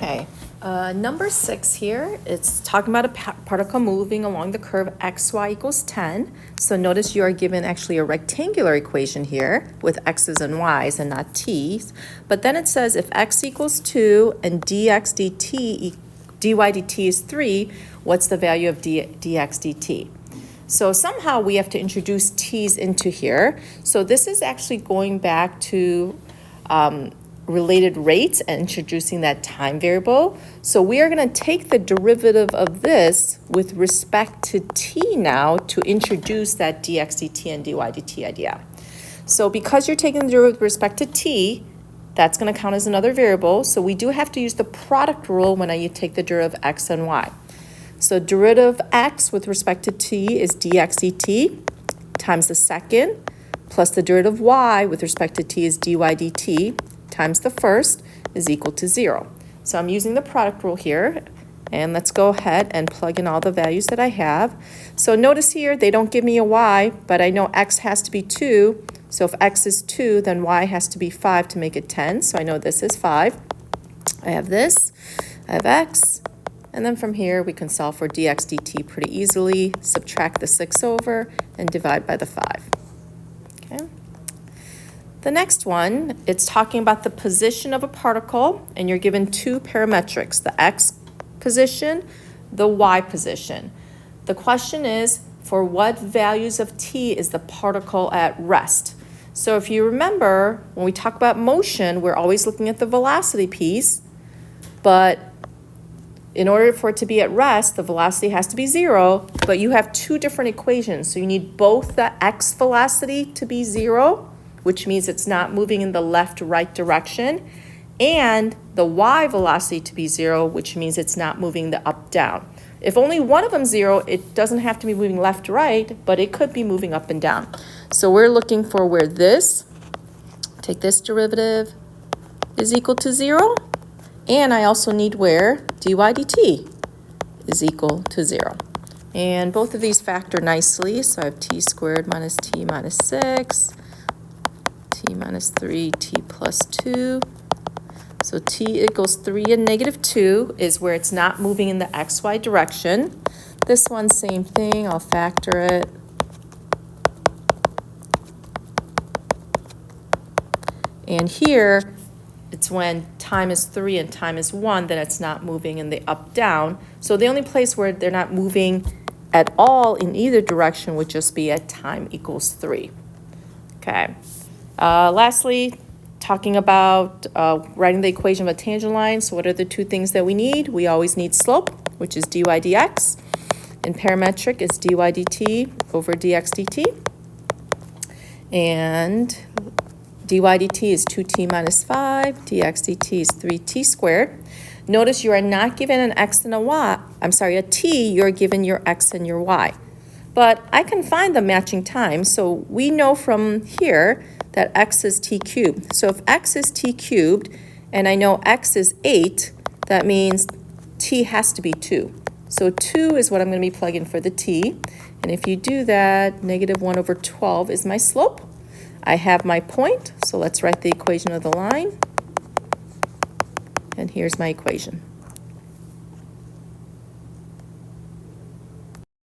Okay, number 6 here, it's talking about a particle moving along the curve xy equals 10. So notice you are given actually a rectangular equation here with x's and y's and not t's. But then it says if x equals 2 and dy dt is 3, what's the value of dx dt? So somehow we have to introduce t's into here. So this is actually going back to related rates and introducing that time variable. So we are going to take the derivative of this with respect to t now to introduce that dx dt and dy dt idea. So because you're taking the derivative with respect to t, that's going to count as another variable. So we do have to use the product rule when you take the derivative of x and y. So derivative of x with respect to t is dx dt times the second plus the derivative of y with respect to t is dy dt times the first is equal to 0. So I'm using the product rule here, and let's go ahead and plug in all the values that I have. So notice here they don't give me a y, but I know x has to be 2. So if x is 2, then y has to be 5 to make it 10. So I know this is 5. I have this, I have x, and then from here we can solve for dx dt pretty easily. Subtract the 6 over and divide by the 5. Okay. The next one, it's talking about the position of a particle, and you're given two parametrics, the x position, the y position. The question is, for what values of t is the particle at rest? So if you remember, when we talk about motion, we're always looking at the velocity piece, but in order for it to be at rest, the velocity has to be 0, but you have two different equations. So you need both the x velocity to be 0, which means it's not moving in the left-right direction, and the y velocity to be 0, which means it's not moving the up-down. If only one of them 0, it doesn't have to be moving left-right, but it could be moving up and down. So we're looking for where this, take this derivative, is equal to 0, and I also need where dy dt is equal to 0. And both of these factor nicely, so I have t squared minus t minus 6, t minus 3, t plus 2. So t equals 3 and negative 2 is where it's not moving in the xy direction. This one, same thing, I'll factor it. And here, it's when time is 3 and time is 1, then it's not moving in the up-down. So the only place where they're not moving at all in either direction would just be at time equals 3. Okay. Lastly, talking about writing the equation of a tangent line. So what are the two things that we need? We always need slope, which is dy dx. In parametric, it's dy dt over dx dt. And dy dt is 2t minus 5. dx dt is 3t squared. Notice you are not given an x and a y. A t, you're given your x and your y. But I can find the matching time. So we know from here that x is t cubed. So if x is t cubed and I know x is 8, that means t has to be 2. So 2 is what I'm going to be plugging for the t. And if you do that, negative 1 over 12 is my slope. I have my point, so let's write the equation of the line. And here's my equation.